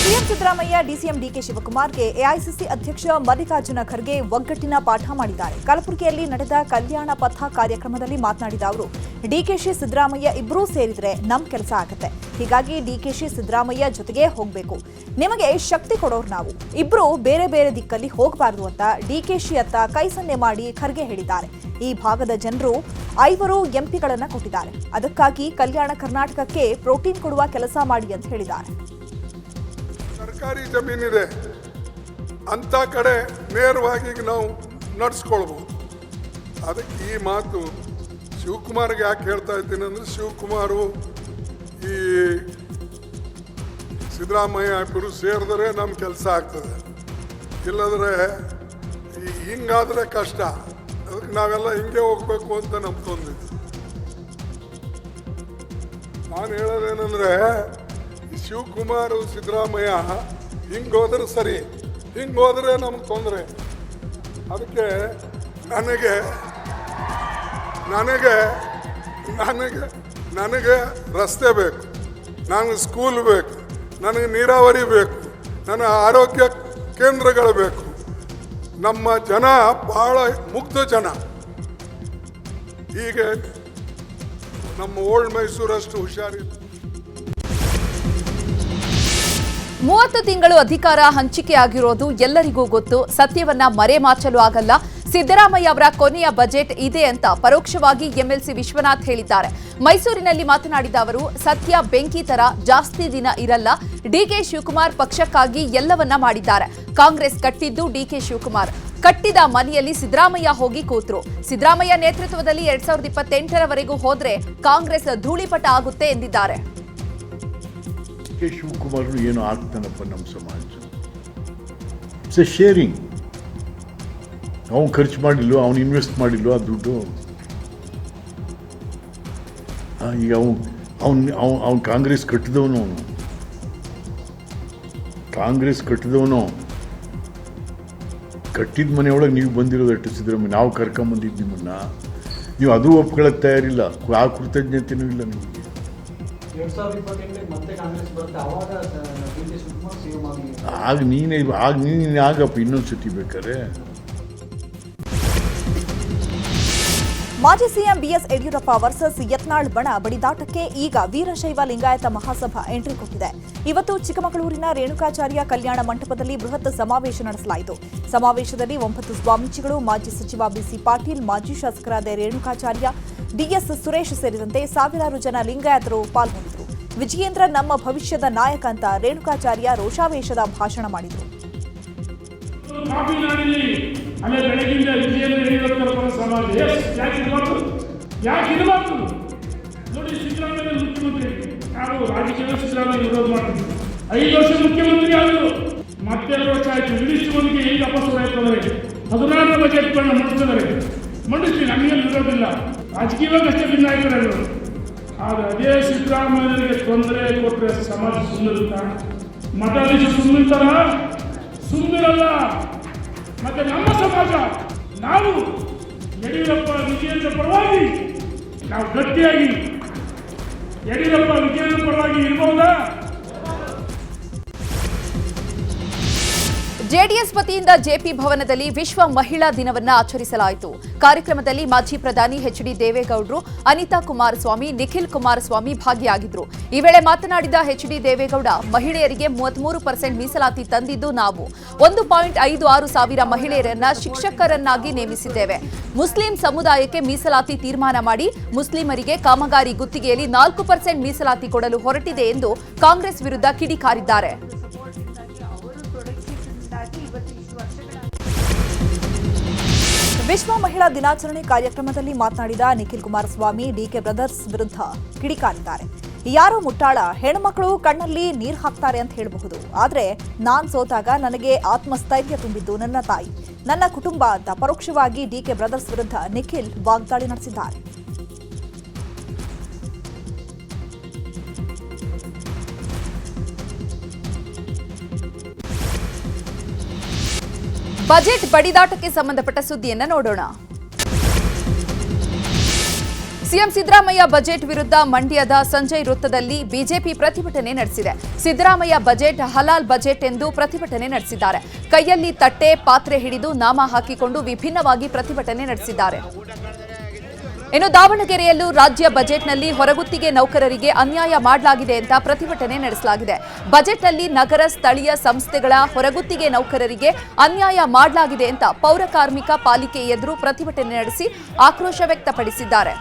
CM Siddaramaiah DCM DK ಶಿವಕುಮಾರ್ಗೆ AICC ಅಧ್ಯಕ್ಷ ಮಲ್ಲಿಕಾರ್ಜುನ ಖರ್ಗೆ ಒಗ್ಗಟ್ಟಿನ ಪಾಠ ಮಾಡಿದ್ದಾರೆ. ಕಲಬುರಗಿಯಲ್ಲಿ ನಡೆದ ಕಲ್ಯಾಣ ಪಥ ಕಾರ್ಯಕ್ರಮದಲ್ಲಿ ಮಾತನಾಡಿದ ಅವರು, ಡಿಕೆಶಿ ಸಿದ್ದರಾಮಯ್ಯ ಇಬ್ಬರೂ ಸೇರಿದ್ರೆ ನಮ್ ಕೆಲಸ ಆಗುತ್ತೆ. ಹೀಗಾಗಿ ಡಿಕೆಶಿ ಸಿದ್ದರಾಮಯ್ಯ ಜೊತೆಗೆ ಹೋಗಬೇಕು. ನಿಮಗೆ ಶಕ್ತಿ ಕೊಡೋರು ನಾವು, ಇಬ್ರು ಬೇರೆ ಬೇರೆ ದಿಕ್ಕಲ್ಲಿ ಹೋಗಬಾರದು ಅಂತ ಡಿಕೆಶಿ ಅತ್ತ ಕೈ ಸನ್ನೆ ಮಾಡಿ ಖರ್ಗೆ ಹೇಳಿದ್ದಾರೆ. ಈ ಭಾಗದ ಜನರು 5 ಎಂಪಿಗಳನ್ನ ಕೊಟ್ಟಿದ್ದಾರೆ. ಅದಕ್ಕಾಗಿ ಕಲ್ಯಾಣ ಕರ್ನಾಟಕಕ್ಕೆ ಪ್ರೋಟೀನ್ ಕೊಡುವ ಕೆಲಸ ಮಾಡಿ ಅಂತ ಹೇಳಿದ್ದಾರೆ. ಸರ್ಕಾರಿ ಜಮೀನಿದೆ ಅಂತ ಕಡೆ ನೇರವಾಗಿ ನಾವು ನಡೆಸ್ಕೊಳ್ಬೋದು. ಅದಕ್ಕೆ ಈ ಮಾತು ಶಿವಕುಮಾರ್ಗೆ ಯಾಕೆ ಹೇಳ್ತಾ ಇದ್ದೀನಿ ಅಂದರೆ, ಶಿವಕುಮಾರು ಈ ಸಿದ್ದರಾಮಯ್ಯ ಇಬ್ಬರು ಸೇರಿದ್ರೆ ನಮ್ಮ ಕೆಲಸ ಆಗ್ತದೆ, ಇಲ್ಲದ್ರೆ ಹಿಂಗಾದರೆ ಕಷ್ಟ. ಅದಕ್ಕೆ ನಾವೆಲ್ಲ ಹಿಂಗೆ ಹೋಗ್ಬೇಕು ಅಂತ ನಮ್ಗೆ ತೊಂದಿದ್ದು. ನಾನು ಹೇಳೋದೇನೆಂದರೆ, ಶಿವಕುಮಾರ್ ಸಿದ್ದರಾಮಯ್ಯ ಹಿಂಗೋದ್ರೆ ಸರಿ, ಹಿಂಗೋದ್ರೆ ನಮ್ಗೆ ತೊಂದರೆ. ಅದಕ್ಕೆ ನನಗೆ ನನಗೆ ನನಗೆ ನನಗೆ ರಸ್ತೆ ಬೇಕು, ನನಗೆ ಸ್ಕೂಲ್ ಬೇಕು, ನನಗೆ ನೀರಾವರಿ ಬೇಕು, ನನಗೆ ಆರೋಗ್ಯ ಕೇಂದ್ರಗಳು ಬೇಕು. ನಮ್ಮ ಜನ ಭಾಳ ಮುಗ್ಧ ಜನ. ಹೀಗೆ ನಮ್ಮ ಓಲ್ಡ್ ಮೈಸೂರಷ್ಟು ಹುಷಾರಿಲ್ಲ. 30 ತಿಂಗಳು ಅಧಿಕಾರ ಹಂಚಿಕೆಯಾಗಿರೋದು ಎಲ್ಲರಿಗೂ ಗೊತ್ತು. ಸತ್ಯವನ್ನ ಮರೆಮಾಚಲು ಆಗಲ್ಲ. ಸಿದ್ದರಾಮಯ್ಯ ಅವರ ಕೊನೆಯ ಬಜೆಟ್ ಇದೆ ಅಂತ ಪರೋಕ್ಷವಾಗಿ ಎಂಎಲ್ಸಿ ವಿಶ್ವನಾಥ್ ಹೇಳಿದ್ದಾರೆ. ಮೈಸೂರಿನಲ್ಲಿ ಮಾತನಾಡಿದ ಅವರು, ಸತ್ಯ ಬೆಂಕಿ ತರ ಜಾಸ್ತಿ ದಿನ ಇರಲ್ಲ. ಡಿಕೆ ಶಿವಕುಮಾರ್ ಪಕ್ಷಕ್ಕಾಗಿ ಎಲ್ಲವನ್ನ ಮಾಡಿದ್ದಾರೆ. ಕಾಂಗ್ರೆಸ್ ಕಟ್ಟಿದ್ದು ಡಿಕೆ ಶಿವಕುಮಾರ್, ಕಟ್ಟಿದ ಮನೆಯಲ್ಲಿ ಸಿದ್ದರಾಮಯ್ಯ ಹೋಗಿ ಕೂತ್ರು. ಸಿದ್ದರಾಮಯ್ಯ ನೇತೃತ್ವದಲ್ಲಿ 2028ರವರೆಗೂ ಹೋದ್ರೆ ಕಾಂಗ್ರೆಸ್ ಧೂಳಿಪಟ ಆಗುತ್ತೆ ಎಂದಿದ್ದಾರೆ. ಕೆ ಶಿವಕುಮಾರ್ ಏನು ಆಗ್ತಾನಪ್ಪ ನಮ್ಮ ಸಮಾಜ. It's a sharing. ಅವನು ಖರ್ಚು ಮಾಡಿಲ್ವೋ, ಅವನು ಇನ್ವೆಸ್ಟ್ ಮಾಡಿಲ್ವೋ ಆ ದುಡ್ಡು. ಈಗ ಅವನು ಕಾಂಗ್ರೆಸ್ ಕಟ್ಟಿದವನು, ಕಾಂಗ್ರೆಸ್ ಕಟ್ಟಿದವನು. ಕಟ್ಟಿದ ಮನೆಯೊಳಗೆ ನೀವು ಬಂದಿರೋದಷ್ಟು ಸಿದ್ದರಾಮಯ್ಯ, ನಾವು ಕರ್ಕೊಂಬಂದಿದ್ದು ನಿಮ್ಮನ್ನ. ನೀವು ಅದು ಒಪ್ಕೊಳ್ಳೋಕೆ ತಯಾರಿಲ್ಲ. ಆ ಕೃತಜ್ಞತೆಯೂ ಇಲ್ಲ ನಿಮಗೆ. ಆಗ ನೀನೇ ಆಗಪ್ಪ ಇನ್ನೊಂದ್ಸತಿ ಬೇಕಾರೆ. ಮಾಜಿ CM BS Yediyurappa versus Yatnal ಬಣ ಬಡಿದಾಟಕ್ಕೆ ಈಗ ವೀರಶೈವ ಲಿಂಗಾಯತ ಮಹಾಸಭಾ ಎಂಟ್ರಿ ಕೊಟ್ಟಿದೆ. ಇವತ್ತು ಚಿಕ್ಕಮಗಳೂರಿನ ರೇಣುಕಾಚಾರ್ಯ ಕಲ್ಯಾಣ ಮಂಟಪದಲ್ಲಿ ಬೃಹತ್ ಸಮಾವೇಶ ನಡೆಸಲಾಯಿತು. ಸಮಾವೇಶದಲ್ಲಿ 9 ಸ್ವಾಮೀಜಿಗಳು, ಮಾಜಿ ಸಚಿವ ಬಿಸಿ ಪಾಟೀಲ್, ಮಾಜಿ ಶಾಸಕರಾದ ರೇಣುಕಾಚಾರ್ಯ, ಡಿಎಸ್ ಸುರೇಶ್ ಸೇರಿದಂತೆ ಸಾವಿರಾರು ಜನ ಲಿಂಗಾಯತರು ಪಾಲ್ಗೊಂಡಿದ್ದರು. ವಿಜಯೇಂದ್ರ ನಮ್ಮ ಭವಿಷ್ಯದ ನಾಯಕ ಅಂತ ರೇಣುಕಾಚಾರ್ಯ ರೋಷಾವೇಶದ ಭಾಷಣ ಮಾಡಿದರು. ಬೆಳಗಿಂದ ವಿಜಯೇಂದ್ರ ಸಮಾಜ ಯಾಕಿರಬಾರ್ದು ನೋಡಿ. ಸಿದ್ದರಾಮಯ್ಯ ಮುಖ್ಯಮಂತ್ರಿ, ನಾವು ರಾಜಕೀಯ ಸಿದ್ದರಾಮಯ್ಯ ವಿರೋಧ ಮಾಡ್ತೀವಿ. 5 ವರ್ಷ ಮುಖ್ಯಮಂತ್ರಿ ಆದರು, ಮತ್ತೆ 2 ವರ್ಷ ಆಯ್ತು. ಇದಿಷ್ಟು ಮಂದಿಗೆ ಈಗ ಅಪಸ್ವರ ಆಯ್ತಂದ್ರೆ 16 ಬಜೆಟ್ಗಳನ್ನ ಮಂಡಿಸ್ತೀವಿ, ನಮಗೇನು ವಿರೋಧಿಲ್ಲ. ರಾಜಕೀಯವಾಗಿ ಅಷ್ಟೇ ಭಿನ್ನಾಗಿರೋದು. ಆದರೆ ಅದೇ ಸಿದ್ದರಾಮಯ್ಯನಿಗೆ ತೊಂದರೆ ಕೊಟ್ಟರೆ ಸಮಾಜ ಸುಮ್ಮನಿರುತ್ತಾ? ಮಠಾಧೀಶ ಸುಮ್ಮನಿರ್ತಾರ? ಸುಮ್ಮನಿರಲ್ಲ. ಮತ್ತೆ ನಮ್ಮ ಸಮಾಜ, ನಾವು ಯಡಿಯೂರಪ್ಪ ವಿಜಯೇಂದ್ರ ಪರವಾಗಿ ನಾವು ಗಟ್ಟಿಯಾಗಿ ಯಡಿಯೂರಪ್ಪ ವಿಜಯೇಂದ್ರ ಪರವಾಗಿ ಇರಬಹುದಾ? ಜೆಡಿಎಸ್ ವತಿಯಿಂದ ಜೆಪಿ ಭವನದಲ್ಲಿ ವಿಶ್ವ ಮಹಿಳಾ ದಿನವನ್ನು ಆಚರಿಸಲಾಯಿತು. ಕಾರ್ಯಕ್ರಮದಲ್ಲಿ ಮಾಜಿ ಪ್ರಧಾನಿ ಎಚ್ಡಿ ದೇವೇಗೌಡರು, ಅನಿತಾ ಕುಮಾರಸ್ವಾಮಿ, ನಿಖಿಲ್ ಕುಮಾರಸ್ವಾಮಿ ಭಾಗಿಯಾಗಿದ್ದರು. ಈ ವೇಳೆ ಮಾತನಾಡಿದ ಎಚ್ಡಿ ದೇವೇಗೌಡ, ಮಹಿಳೆಯರಿಗೆ 33% ಮೀಸಲಾತಿ ತಂದಿದ್ದು ನಾವು. 1.56 ಸಾವಿರ ಮಹಿಳೆಯರನ್ನ ಶಿಕ್ಷಕರನ್ನಾಗಿ ನೇಮಿಸಿದ್ದೇವೆ. ಮುಸ್ಲಿಂ ಸಮುದಾಯಕ್ಕೆ ಮೀಸಲಾತಿ ತೀರ್ಮಾನ ಮಾಡಿ ಮುಸ್ಲಿಮರಿಗೆ ಕಾಮಗಾರಿ ಗುತ್ತಿಗೆಯಲ್ಲಿ 4% ಮೀಸಲಾತಿ ಕೊಡಲು ಹೊರಟಿದೆ ಎಂದು ಕಾಂಗ್ರೆಸ್ ವಿರುದ್ಧ ಕಿಡಿಕಾರಿದ್ದಾರೆ. ವಿಶ್ವ ಮಹಿಳಾ ದಿನಾಚರಣೆ ಕಾರ್ಯಕ್ರಮದಲ್ಲಿ ಮಾತನಾಡಿದ ನಿಖಿಲ್ ಕುಮಾರಸ್ವಾಮಿ, ಡಿಕೆ ಬ್ರದರ್ಸ್ ವಿರುದ್ಧ ಕಿಡಿಕಾರಿದ್ದಾರೆ. ಯಾರೋ ಮುಟ್ಟಾಳ, ಹೆಣ್ಮಕ್ಳು ಕಣ್ಣಲ್ಲಿ ನೀರು ಹಾಕ್ತಾರೆ ಅಂತ ಹೇಳಬಹುದು. ಆದ್ರೆ ನಾನ್ ಸೋತಾಗ ನನಗೆ ಆತ್ಮಸ್ಥೈರ್ಯ ತುಂಬಿದ್ದು ನನ್ನ ತಾಯಿ, ನನ್ನ ಕುಟುಂಬ ಅಂತ ಪರೋಕ್ಷವಾಗಿ ಡಿಕೆ ಬ್ರದರ್ಸ್ ವಿರುದ್ಧ ನಿಖಿಲ್ ವಾಗ್ದಾಳಿ ನಡೆಸಿದ್ದಾರೆ. ಬಜೆಟ್ ಬಡಿದಾಟಕ್ಕೆ ಸಂಬಂಧಪಟ್ಟ ಸುದ್ದಿಯನ್ನ ನೋಡೋಣ. ಸಿಎಂ ಸಿದ್ದರಾಮಯ್ಯ ಬಜೆಟ್ ವಿರುದ್ಧ ಮಂಡ್ಯದ ಸಂಜಯ್ ವೃತ್ತದಲ್ಲಿ ಬಿಜೆಪಿ ಪ್ರತಿಭಟನೆ ನಡೆಸಿದೆ. ಸಿದ್ದರಾಮಯ್ಯ ಬಜೆಟ್ ಹಲಾಲ್ ಬಜೆಟ್ ಎಂದು ಪ್ರತಿಭಟನೆ ನಡೆಸಿದ್ದಾರೆ. ಕೈಯಲ್ಲಿ ತಟ್ಟೆ, ಪಾತ್ರೆ ಹಿಡಿದು ನಾಮ ಹಾಕಿಕೊಂಡು ವಿಭಿನ್ನವಾಗಿ ಪ್ರತಿಭಟನೆ ನಡೆಸಿದ್ದಾರೆ. ಇನ್ನು ದಾವಣಗೆರೆಯಲ್ಲೂ ರಾಜ್ಯ ಬಜೆಟ್ನಲ್ಲಿ ಹೊರಗುತ್ತಿಗೆ ನೌಕರರಿಗೆ ಅನ್ಯಾಯ ಮಾಡಲಾಗಿದೆ ಅಂತ ಪ್ರತಿಭಟನೆ ನಡೆಸಲಾಗಿದೆ. ಬಜೆಟ್ನಲ್ಲಿ ನಗರ ಸ್ಥಳೀಯ ಸಂಸ್ಥೆಗಳ ಹೊರಗುತ್ತಿಗೆ ನೌಕರರಿಗೆ ಅನ್ಯಾಯ ಮಾಡಲಾಗಿದೆ ಅಂತ ಪೌರ ಕಾರ್ಮಿಕ ಪಾಲಿಕೆ ಎದುರು ಪ್ರತಿಭಟನೆ ನಡೆಸಿ ಆಕ್ರೋಶ ವ್ಯಕ್ತಪಡಿಸಿದ್ದಾರೆ.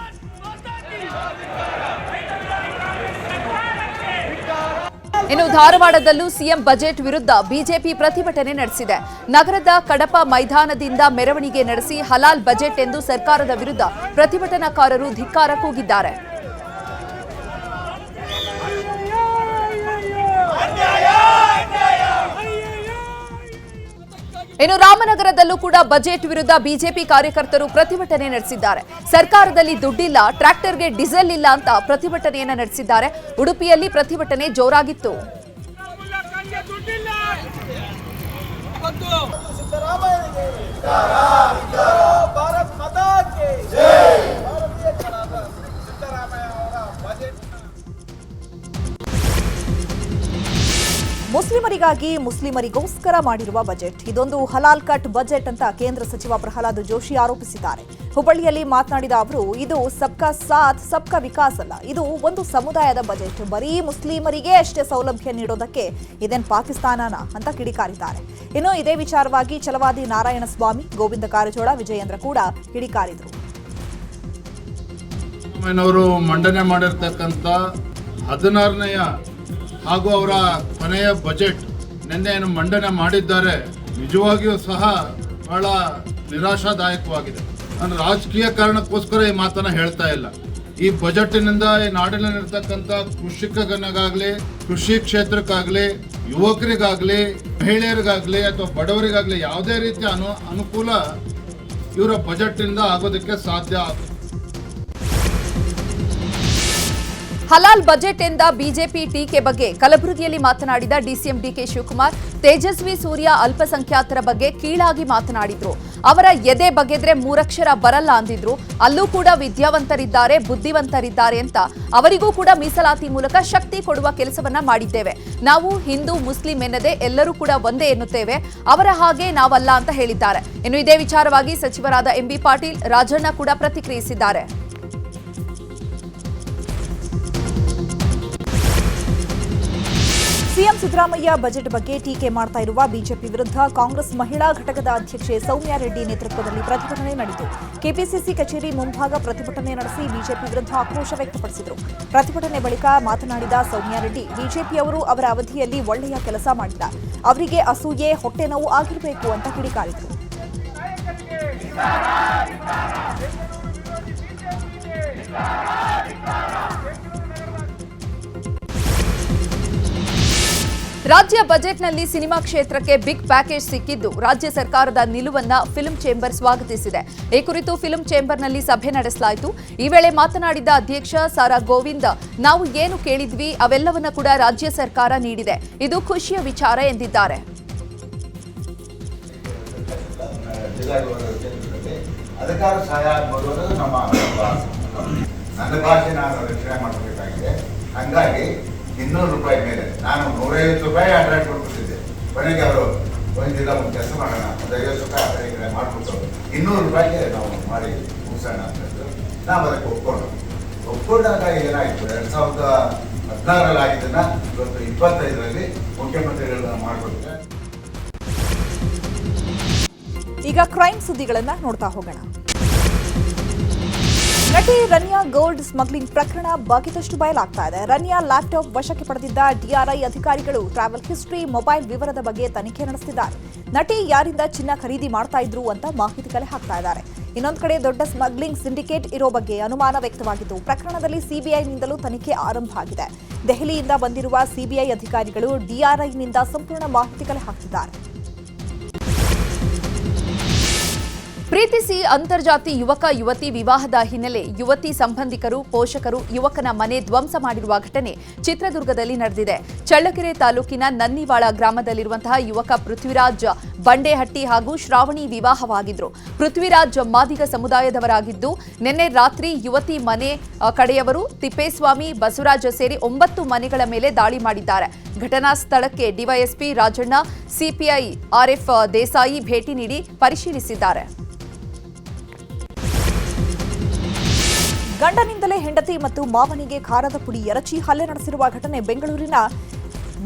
ಇನ್ನು ಧಾರವಾಡದಲ್ಲೂ ಸಿಎಂ ಬಜೆಟ್ ವಿರುದ್ಧ ಬಿಜೆಪಿ ಪ್ರತಿಭಟನೆ ನಡೆಸಿದೆ. ನಗರದ ಕಡಪ ಮೈದಾನದಿಂದ ಮೆರವಣಿಗೆ ನಡೆಸಿ ಹಲಾಲ್ ಬಜೆಟ್ ಎಂದು ಸರ್ಕಾರದ ವಿರುದ್ಧ ಪ್ರತಿಭಟನಾಕಾರರು ಧಿಕ್ಕಾರ ಕೂಗಿದ್ದಾರೆ. ಇನ್ನು ರಾಮನಗರದಲ್ಲೂ ಕೂಡ ಬಜೆಟ್ ವಿರುದ್ಧ ಬಿಜೆಪಿ ಕಾರ್ಯಕರ್ತರು ಪ್ರತಿಭಟನೆ ನಡೆಸಿದ್ದಾರೆ. ಸರ್ಕಾರದಲ್ಲಿ ದುಡ್ಡಿಲ್ಲ, ಟ್ರ್ಯಾಕ್ಟರ್ಗೆ ಡೀಸೆಲ್ ಇಲ್ಲ ಅಂತ ಪ್ರತಿಭಟನೆಯನ್ನ ನಡೆಸಿದ್ದಾರೆ. ಉಡುಪಿಯಲ್ಲಿ ಪ್ರತಿಭಟನೆ ಜೋರಾಗಿತ್ತು. ಮುಸ್ಲಿಮರಿಗಾಗಿ ಮುಸ್ಲಿಮರಿಗೋಸ್ಕರ ಮಾಡಿರುವ ಬಜೆಟ್ ಇದೊಂದು ಹಲಾಲ್ ಕಟ್ ಬಜೆಟ್ ಅಂತ ಕೇಂದ್ರ ಸಚಿವ ಪ್ರಹ್ಲಾದ್ ಜೋಶಿ ಆರೋಪಿಸಿದ್ದಾರೆ. ಹುಬ್ಬಳ್ಳಿಯಲ್ಲಿ ಮಾತನಾಡಿದ ಅವರು, ಇದು ಸಬ್ಕಾ ಸಾಥ್ ಸಬ್ಕಾ ವಿಕಾಸ್ ಅಲ್ಲ, ಇದು ಒಂದು ಸಮುದಾಯದ ಬಜೆಟ್. ಬರೀ ಮುಸ್ಲಿಮರಿಗೆ ಅಷ್ಟೇ ಸೌಲಭ್ಯ ನೀಡೋದಕ್ಕೆ ಇದೇನ್ ಪಾಕಿಸ್ತಾನನ ಅಂತ ಕಿಡಿಕಾರಿದ್ದಾರೆ. ಇನ್ನು ಇದೇ ವಿಚಾರವಾಗಿ ಛಲವಾದಿ ನಾರಾಯಣಸ್ವಾಮಿ, ಗೋವಿಂದ ಕಾರಜೋಳ, ವಿಜಯೇಂದ್ರ ಕೂಡ ಕಿಡಿಕಾರಿದರು. ಅವರು ಮಂಡನೆ ಮಾಡಿರ್ತಕ್ಕಂಥ 16ನೇಯ ಹಾಗೂ ಅವರ ಕೊನೆಯ ಬಜೆಟ್ ನಿನ್ನೆ ಏನು ಮಂಡನೆ ಮಾಡಿದ್ದಾರೆ, ನಿಜವಾಗಿಯೂ ಸಹ ಬಹಳ ನಿರಾಶಾದಾಯಕವಾಗಿದೆ. ನಾನು ರಾಜಕೀಯ ಕಾರಣಕ್ಕೋಸ್ಕರ ಈ ಮಾತನ್ನ ಹೇಳ್ತಾ ಇಲ್ಲ. ಈ ಬಜೆಟ್ನಿಂದ ಈ ನಾಡಿನಲ್ಲಿರ್ತಕ್ಕಂಥ ಕೃಷಿಕನಿಗಾಗ್ಲಿ, ಕೃಷಿ ಕ್ಷೇತ್ರಕ್ಕಾಗ್ಲಿ, ಯುವಕರಿಗಾಗ್ಲಿ, ಮಹಿಳೆಯರಿಗಾಗ್ಲಿ ಅಥವಾ ಬಡವರಿಗಾಗ್ಲಿ ಯಾವುದೇ ರೀತಿಯ ಅನುಕೂಲ ಇವರ ಬಜೆಟ್ನಿಂದ ಆಗೋದಕ್ಕೆ ಸಾಧ್ಯ ಆಗುತ್ತೆ. ಹಲಾಲ್ ಬಜೆಟ್ ಎಂದ ಬಿಜೆಪಿ ಟೀಕೆ ಬಗ್ಗೆ ಕಲಬುರಗಿಯಲ್ಲಿ ಮಾತನಾಡಿದ ಡಿಸಿಎಂ ಡಿಕೆ ಶಿವಕುಮಾರ್, ತೇಜಸ್ವಿ ಸೂರ್ಯ ಅಲ್ಪಸಂಖ್ಯಾತರ ಬಗ್ಗೆ ಕೀಳಾಗಿ ಮಾತನಾಡಿದ್ರು. ಅವರ ಎದೆ ಬಗೆದ್ರೆ 3 ಅಕ್ಷರ ಬರಲ್ಲ ಅಂದಿದ್ರು. ಅಲ್ಲೂ ಕೂಡ ವಿದ್ಯಾವಂತರಿದ್ದಾರೆ, ಬುದ್ಧಿವಂತರಿದ್ದಾರೆ ಅಂತ ಅವರಿಗೂ ಕೂಡ ಮೀಸಲಾತಿ ಮೂಲಕ ಶಕ್ತಿ ಕೊಡುವ ಕೆಲಸವನ್ನ ಮಾಡಿದ್ದೇವೆ. ನಾವು ಹಿಂದೂ ಮುಸ್ಲಿಂ ಎನ್ನದೆ ಎಲ್ಲರೂ ಕೂಡ ಒಂದೇ ಎನ್ನುತ್ತೇವೆ, ಅವರ ಹಾಗೆ ನಾವಲ್ಲ ಅಂತ ಹೇಳಿದ್ದಾರೆ. ಇನ್ನು ಇದೇ ವಿಚಾರವಾಗಿ ಸಚಿವರಾದ ಎಂಬಿ ಪಾಟೀಲ್, ರಾಜಣ್ಣ ಕೂಡ ಪ್ರತಿಕ್ರಿಯಿಸಿದ್ದಾರೆ. ಸಿಎಂ ಸಿದ್ದರಾಮಯ್ಯ ಬಜೆಟ್ ಬಗ್ಗೆ ಟೀಕೆ ಮಾಡ್ತಾ ಇರುವ ಬಿಜೆಪಿ ವಿರುದ್ಧ ಕಾಂಗ್ರೆಸ್ ಮಹಿಳಾ ಘಟಕದ ಅಧ್ಯಕ್ಷೆ ಸೌಮ್ಯಾ ರೆಡ್ಡಿ ನೇತೃತ್ವದಲ್ಲಿ ಪ್ರತಿಭಟನೆ ನಡೆಯಿತು. ಕೆಪಿಸಿಸಿ ಕಚೇರಿ ಮುಂಭಾಗ ಪ್ರತಿಭಟನೆ ನಡೆಸಿ ಬಿಜೆಪಿ ವಿರುದ್ಧ ಆಕ್ರೋಶ ವ್ಯಕ್ತಪಡಿಸಿದರು. ಪ್ರತಿಭಟನೆ ಬಳಿಕ ಮಾತನಾಡಿದ ಸೌಮ್ಯಾ ರೆಡ್ಡಿ, ಬಿಜೆಪಿಯವರು ಅವರ ಅವಧಿಯಲ್ಲಿ ಒಳ್ಳೆಯ ಕೆಲಸ ಮಾಡಿಲ್ಲ, ಅವರಿಗೆ ಅಸೂಯೆ, ಹೊಟ್ಟೆ ನೋವು ಆಗಿರಬೇಕು ಅಂತ ಕಿಡಿಕಾರಿದರು. ರಾಜ್ಯ ಬಜೆಟ್ನಲ್ಲಿ ಸಿನಿಮಾ ಕ್ಷೇತ್ರಕ್ಕೆ ಬಿಗ್ ಪ್ಯಾಕೇಜ್ ಸಿಕ್ಕಿದ್ದು ರಾಜ್ಯ ಸರ್ಕಾರದ ನಿಲುವನ್ನ ಫಿಲ್ಮ್ ಚೇಂಬರ್ ಸ್ವಾಗತಿಸಿದೆ. ಈ ಕುರಿತು ಫಿಲ್ಮ್ ಚೇಂಬರ್ನಲ್ಲಿ ಸಭೆ ನಡೆಸಲಾಯಿತು. ಈ ವೇಳೆ ಮಾತನಾಡಿದ ಅಧ್ಯಕ್ಷ ಸಾರಾ ಗೋವಿಂದ, ನಾವು ಏನು ಕೇಳಿದ್ವಿ ಅವೆಲ್ಲವನ್ನ ಕೂಡ ರಾಜ್ಯ ಸರ್ಕಾರ ನೀಡಿದೆ, ಇದು ಖುಷಿಯ ವಿಚಾರ ಎಂದಿದ್ದಾರೆ. ಅಧಿಕಾರ ಸಹಾಯ ಆಗ್ಬೋದು ಅನ್ನೋದು ನಮ್ಮ ನನ್ನ ಭಾಷೆ ನಾನು ರಕ್ಷಣೆ ಮಾಡಬೇಕಾಗಿದೆ. ಹಂಗಾಗಿ 200 ರೂಪಾಯಿ ಮೇಲೆ ನಾನು 150 ರೂಪಾಯಿ ಅಡ್ರಾಕ್ಟ್ ಕೊಟ್ಬಿಟ್ಟಿದ್ದೆ. ಕೊನೆಗೆ ಅವರು ಒಂದಿಲ್ಲ ಒಂದು ಕೆಲಸ ಮಾಡೋಣ, ಒಂದು 50 ರೂಪಾಯಿ ಆ ಕಡೆ ಈ ಕಡೆ ಮಾಡಿಬಿಟ್ಟು 200 ರೂಪಾಯಿಗೆ ನಾವು ಮಾಡಿ ಮುಗಿಸೋಣ ಅಂತಂದ್ರು. ನಾವು ಅದಕ್ಕೆ ಒಪ್ಕೊಂಡಾಗ ಏನಾಯಿತು, 2016ರಲ್ಲಿ ಆಗಿದ್ದನ್ನ ಇವತ್ತು 25ರಲ್ಲಿ ಮುಖ್ಯಮಂತ್ರಿಗಳನ್ನ ಮಾಡಿಕೊಟ್ಟಿದ್ದಾರೆ. ಈಗ ಕ್ರೈಮ್ ಸುದ್ದಿಗಳನ್ನ ನೋಡ್ತಾ ಹೋಗೋಣ. ನಟಿ ರನ್ಯಾ ಗೋಲ್ಡ್ ಸ್ಮಗ್ಲಿಂಗ್ ಪ್ರಕರಣ ಬಾಕಿದಷ್ಟು ಬಯಲಾಗ್ತಾ ಇದೆ. ರನ್ಯಾ ಲ್ಯಾಪ್ಟಾಪ್ ವಶಕ್ಕೆ ಪಡೆದಿದ್ದ ಡಿಆರ್ಐ ಅಧಿಕಾರಿಗಳು ಟ್ರಾವೆಲ್ ಹಿಸ್ಟರಿ, ಮೊಬೈಲ್ ವಿವರದ ಬಗ್ಗೆ ತನಿಖೆ ನಡೆಸುತ್ತಿದ್ದಾರೆ. ನಟಿ ಯಾರಿಂದ ಚಿನ್ನ ಖರೀದಿ ಮಾಡ್ತಾ ಇದ್ರು ಅಂತ ಮಾಹಿತಿ ಕಲೆ ಹಾಕ್ತಾ ಇದ್ದಾರೆ. ಇನ್ನೊಂದು ಕಡೆ ದೊಡ್ಡ ಸ್ಮಗ್ಲಿಂಗ್ ಸಿಂಡಿಕೇಟ್ ಇರೋ ಬಗ್ಗೆ ಅನುಮಾನ ವ್ಯಕ್ತವಾಗಿದ್ದು ಪ್ರಕರಣದಲ್ಲಿ ಸಿಬಿಐನಿಂದಲೂ ತನಿಖೆ ಆರಂಭ ಆಗಿದೆ. ದೆಹಲಿಯಿಂದ ಬಂದಿರುವ ಸಿಬಿಐ ಅಧಿಕಾರಿಗಳು ಡಿಆರ್ಐನಿಂದ ಸಂಪೂರ್ಣ ಮಾಹಿತಿ ಕಲೆ ಹಾಕ್ತಿದ್ದಾರೆ. ಪ್ರೀತಿಸಿ ಅಂತರ್ಜಾತಿ ಯುವಕ ಯುವತಿ ವಿವಾಹದ ಹಿನ್ನೆಲೆ ಯುವತಿ ಸಂಬಂಧಿಕರು ಪೋಷಕರು ಯುವಕನ ಮನೆ ಧ್ವಂಸ ಮಾಡಿರುವ ಘಟನೆ ಚಿತ್ರದುರ್ಗದಲ್ಲಿ ನಡೆದಿದೆ. ಚಳ್ಳಕೆರೆ ತಾಲೂಕಿನ ನನ್ನಿವಾಳ ಗ್ರಾಮದಲ್ಲಿರುವಂತಹ ಯುವಕ ಪೃಥ್ವಿರಾಜ್ ಬಂಡೇಹಟ್ಟಿ ಹಾಗೂ ಶ್ರಾವಣಿ ವಿವಾಹವಾಗಿದ್ರು. ಪೃಥ್ವಿರಾಜ್ ಮಾದಿಗ ಸಮುದಾಯದವರಾಗಿದ್ದು ನಿನ್ನೆ ರಾತ್ರಿ ಯುವತಿ ಮನೆ ಕಡೆಯವರು ತಿಪ್ಪೇಸ್ವಾಮಿ ಬಸವರಾಜ ಸೇರಿ 9 ಮನೆಗಳ ಮೇಲೆ ದಾಳಿ ಮಾಡಿದ್ದಾರೆ. ಘಟನಾ ಸ್ಥಳಕ್ಕೆ DYSP Rajanna, CPI RF Desai ಭೇಟಿ ನೀಡಿ ಪರಿಶೀಲಿಸಿದ್ದಾರೆ. ಗಂಡನಿಂದಲೇ ಹೆಂಡತಿ ಮತ್ತು ಮಾವನಿಗೆ ಖಾರದ ಪುಡಿ ಎರಚಿ ಹಲ್ಲೆ ನಡೆಸಿರುವ ಘಟನೆ ಬೆಂಗಳೂರಿನ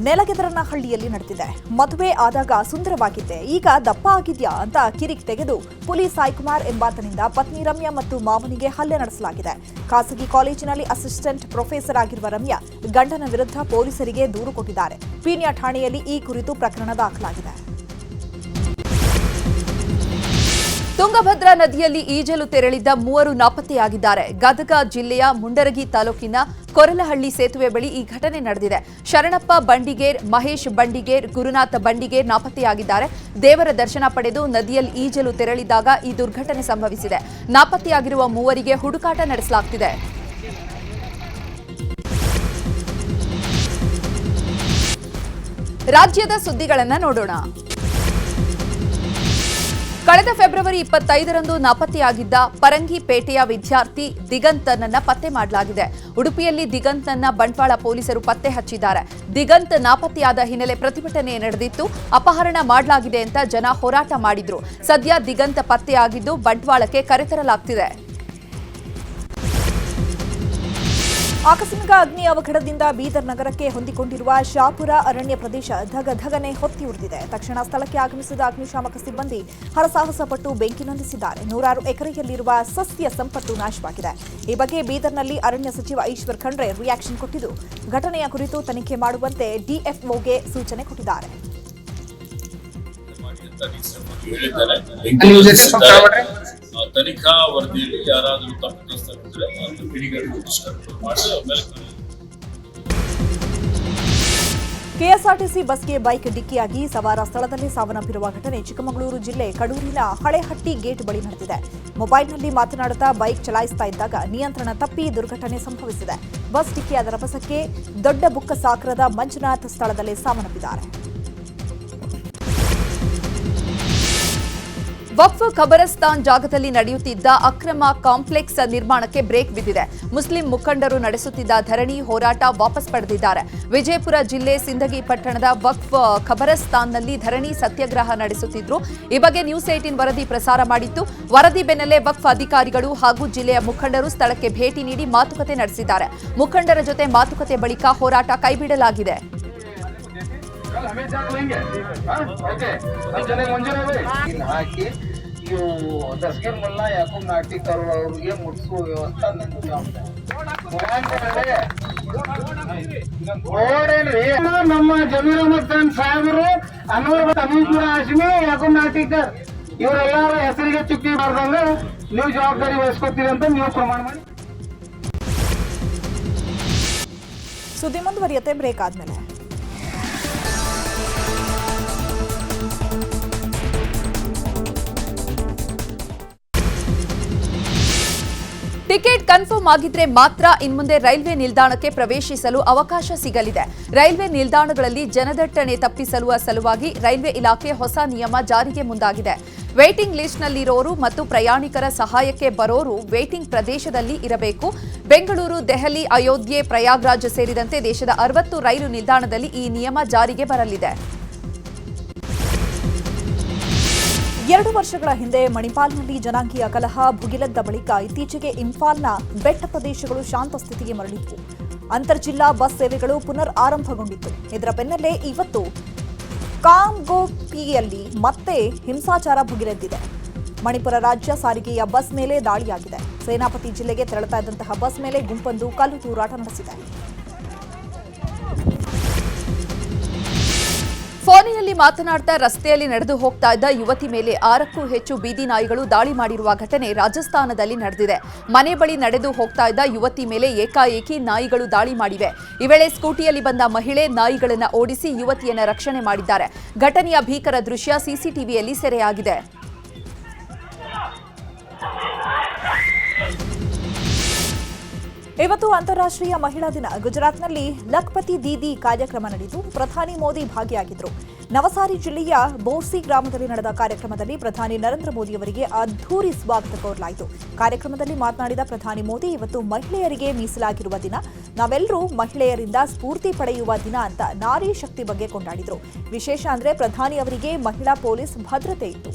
ನೆಲಗೆದರನಹಳ್ಳಿಯಲ್ಲಿ ನಡೆದಿದೆ. ಮದುವೆ ಆದಾಗ ಸುಂದರವಾಗಿದ್ದೆ, ಈಗ ದಪ್ಪ ಆಗಿದ್ಯಾ ಅಂತ ಕಿರಿಕ್ ತೆಗೆದು ಪುಲಿ ಸಾಯಿಕುಮಾರ್ ಎಂಬಾತನಿಂದ ಪತ್ನಿ ರಮ್ಯಾ ಮತ್ತು ಮಾವನಿಗೆ ಹಲ್ಲೆ ನಡೆಸಲಾಗಿದೆ. ಖಾಸಗಿ ಕಾಲೇಜಿನಲ್ಲಿ ಅಸಿಸ್ಟೆಂಟ್ ಪ್ರೊಫೆಸರ್ ಆಗಿರುವ ರಮ್ಯಾ ಗಂಡನ ವಿರುದ್ಧ ಪೊಲೀಸರಿಗೆ ದೂರು ಕೊಟ್ಟಿದ್ದಾರೆ. ಪೀಣ್ಯ ಠಾಣೆಯಲ್ಲಿ ಈ ಕುರಿತು ಪ್ರಕರಣ ದಾಖಲಾಗಿದೆ. ತುಂಗಭದ್ರಾ ನದಿಯಲ್ಲಿ ಈಜಲು ತೆರಳಿದ್ದ 3 ನಾಪತ್ತೆಯಾಗಿದ್ದಾರೆ. ಗದಗ ಜಿಲ್ಲೆಯ ಮುಂಡರಗಿ ತಾಲೂಕಿನ ಕೊರಲಹಳ್ಳಿ ಸೇತುವೆ ಬಳಿ ಈ ಘಟನೆ ನಡೆದಿದೆ. ಶರಣಪ್ಪ ಬಂಡಿಗೇರ್, ಮಹೇಶ್ ಬಂಡಿಗೇರ್, ಗುರುನಾಥ ಬಂಡಿಗೇರ್ ನಾಪತ್ತೆಯಾಗಿದ್ದಾರೆ. ದೇವರ ದರ್ಶನ ಪಡೆದು ನದಿಯಲ್ಲಿ ಈಜಲು ತೆರಳಿದಾಗ ಈ ದುರ್ಘಟನೆ ಸಂಭವಿಸಿದೆ. ನಾಪತ್ತೆಯಾಗಿರುವ 3 ಹುಡುಕಾಟ ನಡೆಸಲಾಗುತ್ತಿದೆ. ರಾಜ್ಯದ ಸುದ್ದಿಗಳನ್ನು ನೋಡೋಣ. ಕಳೆದ ಫೆಬ್ರವರಿ 25ರಂದು ನಾಪತ್ತೆಯಾಗಿದ್ದ ಪರಂಗಿಪೇಟೆಯ ವಿದ್ಯಾರ್ಥಿ ದಿಗಂತನನ್ನ ಪತ್ತೆ ಮಾಡಲಾಗಿದೆ. ಉಡುಪಿಯಲ್ಲಿ ದಿಗಂತನ್ನ ಬಂಟ್ವಾಳ ಪೊಲೀಸರು ಪತ್ತೆ ಹಚ್ಚಿದ್ದಾರೆ. ದಿಗಂತ್ ನಾಪತ್ತೆಯಾದ ಹಿನ್ನೆಲೆ ಪ್ರತಿಭಟನೆ ನಡೆದಿತ್ತು. ಅಪಹರಣ ಮಾಡಲಾಗಿದೆ ಅಂತ ಜನ ಹೋರಾಟ ಮಾಡಿದ್ರು. ಸದ್ಯ ದಿಗಂತ್ ಪತ್ತೆಯಾಗಿದ್ದು ಬಂಟ್ವಾಳಕ್ಕೆ ಕರೆತರಲಾಗ್ತಿದೆ. ಆಕಸ್ಮಿಕ ಅಗ್ನಿ ಅವಘಡದಿಂದ ಬೀದರ್ ನಗರಕ್ಕೆ ಹೊಂದಿಕೊಂಡಿರುವ ಶಾಪುರ ಅರಣ್ಯ ಪ್ರದೇಶ ಧಗಧಗನೆ ಹೊತ್ತಿ ಉರಿದಿದೆ. ತಕ್ಷಣ ಸ್ಥಳಕ್ಕೆ ಆಗಮಿಸಿದ ಅಗ್ನಿಶಾಮಕ ಸಿಬ್ಬಂದಿ ಹರಸಾಹಸ ಪಟ್ಟು ಬೆಂಕಿ ನಂದಿಸಿದ್ದಾರೆ. 100 ಎಕರೆಯಲ್ಲಿರುವ ಸಸ್ಯ ಸಂಪತ್ತು ನಾಶವಾಗಿದೆ. ಈ ಬಗ್ಗೆ ಬೀದರ್ನಲ್ಲಿ ಅರಣ್ಯ ಸಚಿವ ಈಶ್ವರ್ ಖಂಡ್ರೆ ರಿಯಾಕ್ಷನ್ ಕೊಟ್ಟಿದ್ದು, ಘಟನೆಯ ಕುರಿತು ತನಿಖೆ ಮಾಡುವಂತೆ ಡಿಎಫ್ಒಗೆ ಸೂಚನೆ ಕೊಟ್ಟಿದ್ದಾರೆ. ತನಿಖಾ ವರದಿಯಲ್ಲಿ ಯಾರಾದರೂ ತಪ್ಪಿತಸ್ಥರಿದ್ದರೆ ಅದನ್ನು ಕಿಡಿಗೇಡಿ ಡಿಸ್ಕಸ್ ಮಾಡಿ ಆಮೇಲೆ ಕೆಎಸ್ಆರ್ಟಿಸಿ ಬಸ್ಗೆ ಬೈಕ್ ಡಿಕ್ಕಿಯಾಗಿ ಸವಾರ ಸ್ಥಳದಲ್ಲೇ ಸಾವನ್ನಪ್ಪಿರುವ ಘಟನೆ ಚಿಕ್ಕಮಗಳೂರು ಜಿಲ್ಲೆ ಕಡೂರಿನ ಹಳೆಹಟ್ಟಿ ಗೇಟ್ ಬಳಿ ನಡೆದಿದೆ. ಮೊಬೈಲ್ನಲ್ಲಿ ಮಾತನಾಡುತ್ತಾ ಬೈಕ್ ಚಲಾಯಿಸ್ತಾ ಇದ್ದಾಗ ನಿಯಂತ್ರಣ ತಪ್ಪಿ ದುರ್ಘಟನೆ ಸಂಭವಿಸಿದೆ. ಬಸ್ ಡಿಕ್ಕಿಯಾದ ರಭಸಕ್ಕೆ ದೊಡ್ಡ ಬುಕ್ಕಸಾಗರದ ಮಂಜುನಾಥ್ ಸ್ಥಳದಲ್ಲೇ ಸಾವನ್ನಪ್ಪಿದ್ದಾರೆ. ವಕ್ಫ್ ಖಬರಸ್ತಾನ್ ಜಾಗದಲ್ಲಿ ನಡೆಯುತ್ತಿದ್ದ ಅಕ್ರಮ ಕಾಂಪ್ಲೆಕ್ಸ್ ನಿರ್ಮಾಣಕ್ಕೆ ಬ್ರೇಕ್ ಬಿದ್ದಿದೆ. ಮುಸ್ಲಿಂ ಮುಖಂಡರು ನಡೆಸುತ್ತಿದ್ದ ಧರಣಿ ಹೋರಾಟ ವಾಪಸ್ ಪಡೆದಿದ್ದಾರೆ. ವಿಜಯಪುರ ಜಿಲ್ಲೆ ಸಿಂದಗಿ ಪಟ್ಟಣದ ವಕ್ಫ್ ಖಬರಸ್ತಾನ್ನಲ್ಲಿ ಧರಣಿ ಸತ್ಯಾಗ್ರಹ ನಡೆಸುತ್ತಿದ್ರು. ಈ ಬಗ್ಗೆ ನ್ಯೂಸ್ 18 ವರದಿ ಪ್ರಸಾರ ಮಾಡಿತ್ತು. ವರದಿ ಬೆನ್ನಲ್ಲೇ ವಕ್ಫ್ ಅಧಿಕಾರಿಗಳು ಹಾಗೂ ಜಿಲ್ಲೆಯ ಮುಖಂಡರು ಸ್ಥಳಕ್ಕೆ ಭೇಟಿ ನೀಡಿ ಮಾತುಕತೆ ನಡೆಸಿದ್ದಾರೆ. ಮುಖಂಡರ ಜೊತೆ ಮಾತುಕತೆ ಬಳಿಕ ಹೋರಾಟ ಕೈಬಿಡಲಾಗಿದೆ. ಹಾಕಿ ಇವು ದಸ್ಗೀರ್ ಮುಲ್ಲಾ ಯಾಕೂಬ್ ನಾಟಿಕರ್ ಅವ್ರಿಗೆ ಮುಟ್ಸುವ ವ್ಯವಸ್ಥೆ ನನ್ನ ಜವಾಬ್ದಾರಿ. ನಮ್ಮ ಜಮೀರ್ ಅಹಮದ್ ಖಾನ್ ಸಾಹೇಬರು, ಅನ್ವರ್ ಅಮೀನ್ಪುರ ಹಾಶ್ಮಿ, ಯಾಕೂಬ್ ನಾಟಿಕರ್ ಇವರೆಲ್ಲರ ಹೆಸರಿಗೆ ಚುಕ್ಕಿ ಮಾಡ್ದಂಗ ನೀವು ಜವಾಬ್ದಾರಿ ವಹಿಸ್ಕೊತೀರಿ ಅಂತ ನೀವು ಪ್ರಮಾಣ ಮಾಡಿ. ಸುದ್ದಿ ಮುಂದುವರಿಯುತ್ತೆ ಬ್ರೇಕ್ ಆದ್ಮೇಲೆ. ಟಿಕೆಟ್ ಕನ್ಫರ್ಮ್ ಆಗಿದ್ರೆ ಮಾತ್ರ ಇನ್ಮುಂದೆ ರೈಲ್ವೆ ನಿಲ್ದಾಣಕ್ಕೆ ಪ್ರವೇಶಿಸಲು ಅವಕಾಶ ಸಿಗಲಿದೆ. ರೈಲ್ವೆ ನಿಲ್ದಾಣಗಳಲ್ಲಿ ಜನದಟ್ಟಣೆ ತಪ್ಪಿಸಲು ಸಲುವಾಗಿ ರೈಲ್ವೆ ಇಲಾಖೆ ಹೊಸ ನಿಯಮ ಜಾರಿಗೆ ಮುಂದಾಗಿದೆ. ವೇಟಿಂಗ್ ಲಿಸ್ಟ್ನಲ್ಲಿರೋರು ಮತ್ತು ಪ್ರಯಾಣಿಕರ ಸಹಾಯಕ್ಕೆ ಬರೋರು ವೇಟಿಂಗ್ ಪ್ರದೇಶದಲ್ಲಿ ಇರಬೇಕು. ಬೆಂಗಳೂರು, ದೆಹಲಿ, ಅಯೋಧ್ಯೆ, ಪ್ರಯಾಗ್ರಾಜ್ ಸೇರಿದಂತೆ ದೇಶದ 60 ರೈಲು ನಿಲ್ದಾಣದಲ್ಲಿ ಈ ನಿಯಮ ಜಾರಿಗೆ ಬರಲಿದೆ. 2 ವರ್ಷಗಳ ಹಿಂದೆ ಮಣಿಪಾಲ್ನಲ್ಲಿ ಜನಾಂಗೀಯ ಕಲಹ ಭುಗಿಲೆದ್ದ ಬಳಿಕ ಇತ್ತೀಚೆಗೆ ಇಂಫಾಲ್ನ ಬೆಟ್ಟ ಪ್ರದೇಶಗಳು ಶಾಂತ ಸ್ಥಿತಿಗೆ ಮರಳಿದ್ವು. ಅಂತರ್ಜಿಲ್ಲಾ ಬಸ್ ಸೇವೆಗಳು ಪುನರ್ ಆರಂಭಗೊಂಡಿತ್ತು. ಇದರ ಬೆನ್ನಲ್ಲೇ ಇವತ್ತು ಕಾಂಗೋಪಿಯಲ್ಲಿ ಮತ್ತೆ ಹಿಂಸಾಚಾರ ಭುಗಿಲೆದ್ದಿದೆ. ಮಣಿಪುರ ರಾಜ್ಯ ಸಾರಿಗೆಯ ಬಸ್ ಮೇಲೆ ದಾಳಿಯಾಗಿದೆ. ಸೇನಾಪತಿ ಜಿಲ್ಲೆಗೆ ತೆರಳುತ್ತಾ ಇದ್ದಂತಹ ಬಸ್ ಮೇಲೆ ಗುಂಪೊಂದು ಕಲ್ಲು ತೂರಾಟ ನಡೆಸಿದೆ. ಫೋನಿನಲ್ಲಿ ಮಾತನಾಡ್ತಾ ರಸ್ತೆಯಲ್ಲಿ ನಡೆದು ಹೋಗ್ತಾ ಇದ್ದ ಯುವತಿ ಮೇಲೆ 6ಕ್ಕೂ ಹೆಚ್ಚು ಬೀದಿ ನಾಯಿಗಳು ದಾಳಿ ಮಾಡಿರುವ ಘಟನೆ ರಾಜಸ್ಥಾನದಲ್ಲಿ ನಡೆದಿದೆ. ಮನೆ ಬಳಿ ನಡೆದು ಹೋಗ್ತಾ ಇದ್ದ ಯುವತಿ ಮೇಲೆ ಏಕಾಏಕಿ ನಾಯಿಗಳು ದಾಳಿ ಮಾಡಿವೆ. ಈ ವೇಳೆ ಸ್ಕೂಟಿಯಲ್ಲಿ ಬಂದ ಮಹಿಳೆ ನಾಯಿಗಳನ್ನು ಓಡಿಸಿ ಯುವತಿಯನ್ನ ರಕ್ಷಣೆ ಮಾಡಿದ್ದಾರೆ. ಘಟನೆಯ ಭೀಕರ ದೃಶ್ಯ ಸಿಸಿಟಿವಿಯಲ್ಲಿ ಸೆರೆಯಾಗಿದೆ. ಇವತ್ತು ಅಂತಾರಾಷ್ಟ್ರೀಯ ಮಹಿಳಾ ದಿನ. ಗುಜರಾತ್ನಲ್ಲಿ ಲಖ್ಪತಿ ದೀದಿ ಕಾರ್ಯಕ್ರಮ ನಡೆಯಿತು. ಪ್ರಧಾನಿ ಮೋದಿ ಭಾಗಿಯಾಗಿದ್ದರು. ನವಸಾರಿ ಜಿಲ್ಲೆಯ ಬೋರ್ಸಿ ಗ್ರಾಮದಲ್ಲಿ ನಡೆದ ಕಾರ್ಯಕ್ರಮದಲ್ಲಿ ಪ್ರಧಾನಿ ನರೇಂದ್ರ ಮೋದಿ ಅವರಿಗೆ ಅದ್ಧೂರಿ ಸ್ವಾಗತ ಕೋರಲಾಯಿತು. ಕಾರ್ಯಕ್ರಮದಲ್ಲಿ ಮಾತನಾಡಿದ ಪ್ರಧಾನಿ ಮೋದಿ, ಇವತ್ತು ಮಹಿಳೆಯರಿಗೆ ಮೀಸಲಾಗಿರುವ ದಿನ, ನಾವೆಲ್ಲರೂ ಮಹಿಳೆಯರಿಂದ ಸ್ಫೂರ್ತಿ ಪಡೆಯುವ ದಿನ ಅಂತ ನಾರಿ ಶಕ್ತಿ ಬಗ್ಗೆ ಕೊಂಡಾಡಿದರು. ವಿಶೇಷ ಅಂದ್ರೆ ಪ್ರಧಾನಿ ಅವರಿಗೆ ಮಹಿಳಾ ಪೊಲೀಸ್ ಭದ್ರತೆ ಇತ್ತು.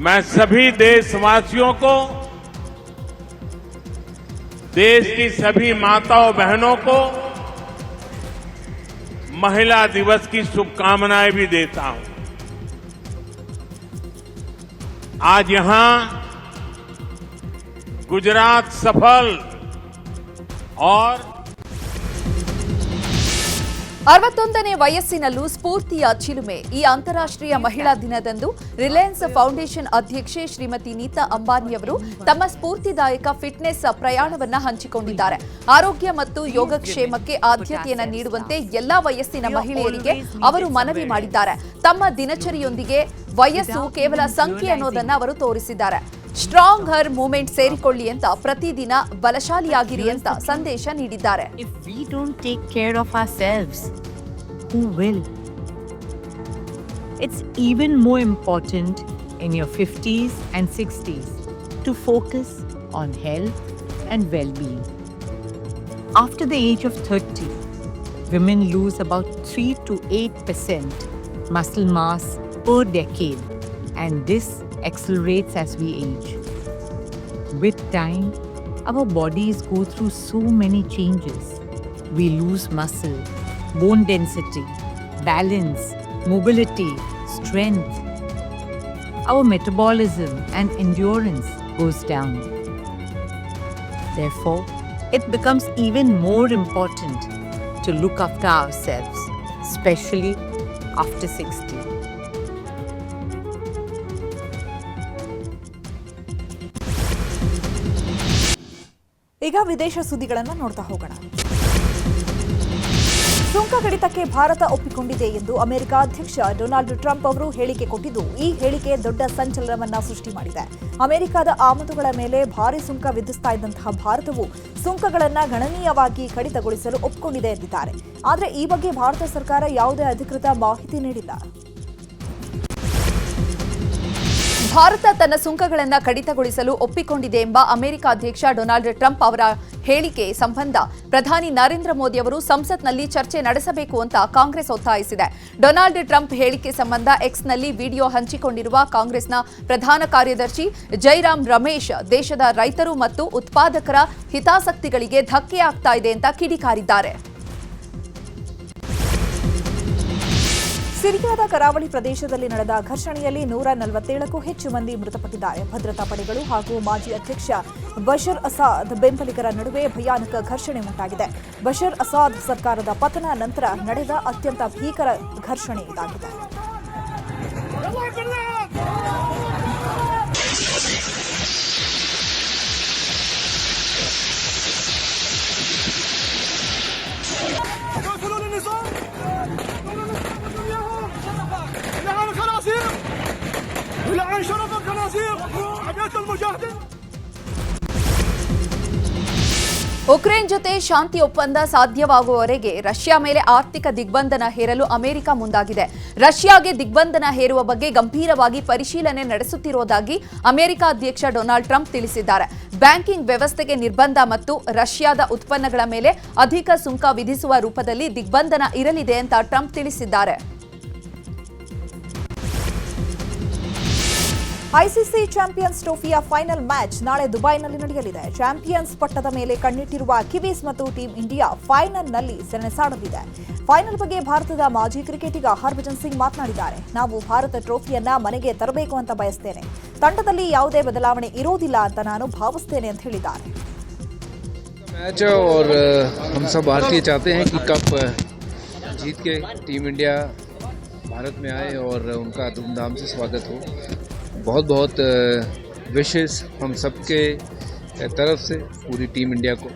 मैं सभी देशवासियों को, देश की सभी माताओं बहनों को महिला दिवस की शुभकामनाएं भी देता हूं। आज यहां गुजरात सफल और 61ನೇ ವಯಸ್ಸಿನಲ್ಲೂ ಸ್ಫೂರ್ತಿಯ ಚಿಲುಮೆ. ಈ ಅಂತಾರಾಷ್ಟ್ರೀಯ ಮಹಿಳಾ ದಿನದಂದು ರಿಲಯನ್ಸ್ ಫೌಂಡೇಶನ್ ಅಧ್ಯಕ್ಷೆ ಶ್ರೀಮತಿ ನೀತಾ ಅಂಬಾನಿಯವರು ತಮ್ಮ ಸ್ಫೂರ್ತಿದಾಯಕ ಫಿಟ್ನೆಸ್ ಪ್ರಯಾಣವನ್ನ ಹಂಚಿಕೊಂಡಿದ್ದಾರೆ. ಆರೋಗ್ಯ ಮತ್ತು ಯೋಗಕ್ಷೇಮಕ್ಕೆ ಆದ್ಯತೆಯನ್ನು ನೀಡುವಂತೆ ಎಲ್ಲಾ ವಯಸ್ಸಿನ ಮಹಿಳೆಯರಿಗೆ ಅವರು ಮನವಿ ಮಾಡಿದ್ದಾರೆ. ತಮ್ಮ ದಿನಚರಿಯೊಂದಿಗೆ ವಯಸ್ಸು ಕೇವಲ ಸಂಖ್ಯೆ ಅನ್ನೋದನ್ನ ಅವರು ತೋರಿಸಿದ್ದಾರೆ. ಸ್ಟ್ರಾಂಗ್ ಹರ್ ಮೂವ್ಮೆಂಟ್ ಸೇರಿಕೊಳ್ಳಿ ಅಂತ, ಪ್ರತಿದಿನ ಬಲಶಾಲಿಯಾಗಿರಿ ಅಂತ ಸಂದೇಶ ನೀಡಿದ್ದಾರೆ. If we don't take care of ourselves, who will? It's even more important in your 50s and 60s to focus on health and well-being. After the age of 30, women lose about 3 to 8% muscle mass per decade, and this accelerates as we age. With time, our bodies go through so many changes. We lose muscle, bone density, balance, mobility, strength. Our metabolism and endurance goes down. Therefore, it becomes even more important to look after ourselves, especially after 60. ಈಗ ವಿದೇಶ ಸುದ್ದಿಗಳನ್ನು ನೋಡ್ತಾ ಹೋಗೋಣ. ಸುಂಕ ಕಡಿತಕ್ಕೆ ಭಾರತ ಒಪ್ಪಿಕೊಂಡಿದೆ ಎಂದು America ಅಧ್ಯಕ್ಷ Donald Trump ಅವರು ಹೇಳಿಕೆ ಕೊಟ್ಟಿದ್ದು, ಈ ಹೇಳಿಕೆ ದೊಡ್ಡ ಸಂಚಲನವನ್ನ ಸೃಷ್ಟಿ ಮಾಡಿದೆ. ಅಮೆರಿಕದ ಆಮದುಗಳ ಮೇಲೆ ಭಾರಿ ಸುಂಕ ವಿಧಿಸ್ತಾ ಇದ್ದಂತಹ ಭಾರತವು ಸುಂಕಗಳನ್ನು ಗಣನೀಯವಾಗಿ ಕಡಿತಗೊಳಿಸಲು ಒಪ್ಪಿಕೊಂಡಿದೆ ಎಂದಿದ್ದಾರೆ. ಆದರೆ ಈ ಬಗ್ಗೆ ಭಾರತ ಸರ್ಕಾರ ಯಾವುದೇ ಅಧಿಕೃತ ಮಾಹಿತಿ ನೀಡಿಲ್ಲ. ಭಾರತ ತನ್ನ ಸುಂಕಗಳನ್ನು ಕಡಿತಗೊಳಿಸಲು ಒಪ್ಪಿಕೊಂಡಿದೆ ಎಂಬ ಅಮೆರಿಕ ಅಧ್ಯಕ್ಷ ಡೊನಾಲ್ಡ್ ಟ್ರಂಪ್ ಅವರ ಹೇಳಿಕೆ ಸಂಬಂಧ ಪ್ರಧಾನಿ ನರೇಂದ್ರ ಮೋದಿ ಅವರು ಸಂಸತ್ನಲ್ಲಿ ಚರ್ಚೆ ನಡೆಸಬೇಕು ಅಂತ ಕಾಂಗ್ರೆಸ್ ಒತ್ತಾಯಿಸಿದೆ. ಡೊನಾಲ್ಡ್ ಟ್ರಂಪ್ ಹೇಳಿಕೆ ಸಂಬಂಧ ಎಕ್ಸ್ನಲ್ಲಿ ವಿಡಿಯೋ ಹಂಚಿಕೊಂಡಿರುವ ಕಾಂಗ್ರೆಸ್ನ ಪ್ರಧಾನ ಕಾರ್ಯದರ್ಶಿ ಜೈರಾಮ್ ರಮೇಶ್, ದೇಶದ ರೈತರು ಮತ್ತು ಉತ್ಪಾದಕರ ಹಿತಾಸಕ್ತಿಗಳಿಗೆ ಧಕ್ಕೆಯಾಗ್ತಾ ಇದೆ ಅಂತ ಕಿಡಿಕಾರಿದ್ದಾರೆ. ಸಿರಿಯಾದ ಕರಾವಳಿ ಪ್ರದೇಶದಲ್ಲಿ ನಡೆದ ಘರ್ಷಣೆಯಲ್ಲಿ 147ಕ್ಕೂ ಹೆಚ್ಚು ಮಂದಿ ಮೃತಪಟ್ಟಿದ್ದಾರೆ. ಭದ್ರತಾ ಪಡೆಗಳು ಹಾಗೂ ಮಾಜಿ ಅಧ್ಯಕ್ಷ ಬಶರ್ ಅಸಾದ್ ಬೆಂಬಲಿಗರ ನಡುವೆ ಭಯಾನಕ ಘರ್ಷಣೆ ಉಂಟಾಗಿದೆ. ಬಶರ್ ಅಸಾದ್ ಸರ್ಕಾರದ ಪತನ ನಂತರ ನಡೆದ ಅತ್ಯಂತ ಭೀಕರ ಘರ್ಷಣೆ ಇದಾಗಿದೆ. ಉಕ್ರೇನ್ ಜೊತೆ ಶಾಂತಿ ಒಪ್ಪಂದ ಸಾಧ್ಯವಾಗುವವರೆಗೆ ರಷ್ಯಾ ಮೇಲೆ ಆರ್ಥಿಕ ದಿಗ್ಬಂಧನ ಹೇರಲು ಅಮೆರಿಕ ಮುಂದಾಗಿದೆ. ರಷ್ಯಾಗೆ ದಿಗ್ಬಂಧನ ಹೇರುವ ಬಗ್ಗೆ ಗಂಭೀರವಾಗಿ ಪರಿಶೀಲನೆ ನಡೆಸುತ್ತಿರುವುದಾಗಿ ಅಮೆರಿಕ ಅಧ್ಯಕ್ಷ ಡೊನಾಲ್ಡ್ ಟ್ರಂಪ್ ತಿಳಿಸಿದ್ದಾರೆ. ಬ್ಯಾಂಕಿಂಗ್ ವ್ಯವಸ್ಥೆಗೆ ನಿರ್ಬಂಧ ಮತ್ತು ರಷ್ಯಾದ ಉತ್ಪನ್ನಗಳ ಮೇಲೆ ಅಧಿಕ ಸುಂಕ ವಿಧಿಸುವ ರೂಪದಲ್ಲಿ ದಿಗ್ಬಂಧನ ಇರಲಿದೆ ಅಂತ ಟ್ರಂಪ್ ತಿಳಿಸಿದ್ದಾರೆ. ಐಸಿಸಿ ಚಾಂಪಿಯನ್ಸ್ ಟ್ರೋಫಿಯ ಫೈನಲ್ ಮ್ಯಾಚ್ ನಾಳೆ ದುಬೈನಲ್ಲಿ ನಡೆಯಲಿದೆ. ಚಾಂಪಿಯನ್ಸ್ ಪಟ್ಟದ ಮೇಲೆ ಕಣ್ಣಿಟ್ಟಿರುವ ಕಿವೀಸ್ ಮತ್ತು ಟೀಂ ಇಂಡಿಯಾ ಫೈನಲ್ನಲ್ಲಿ ಸೆಣಸಾಡಲಿದೆ. ಫೈನಲ್ ಬಗ್ಗೆ ಭಾರತದ ಮಾಜಿ ಕ್ರಿಕೆಟಿಗ ಹರ್ಭಜನ್ ಸಿಂಗ್ ಮಾತನಾಡಿದ್ದಾರೆ. ನಾವು ಭಾರತ ಟ್ರೋಫಿಯನ್ನ ಮನೆಗೆ ತರಬೇಕು ಅಂತ ಬಯಸ್ತೇನೆ. ತಂಡದಲ್ಲಿ ಯಾವುದೇ ಬದಲಾವಣೆ ಇರೋದಿಲ್ಲ ಅಂತ ನಾನು ಭಾವಿಸ್ತೇನೆ ಅಂತ ಹೇಳಿದ್ದಾರೆ. मैच है और हम सब भारतीय चाहते हैं कि कप जीत के टीम इंडिया भारत में आए और उनका धूमधाम से स्वागत हो. बहुत बहुत विशेस हम सबके तरफ से पूरी टीम इंडिया को.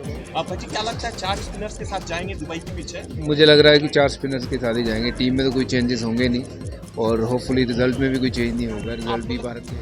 भाजी क्या लगता है 4 स्पिनर्स के साथ जाएंगे दुबई के पीछे? मुझे लग रहा है कि 4 स्पिनर्स के साथ ही जाएंगे. टीम में तो कोई चेंजेस होंगे नहीं और होपफुली रिजल्ट में भी कोई चेंज नहीं होगा. रिजल्ट भी भारत के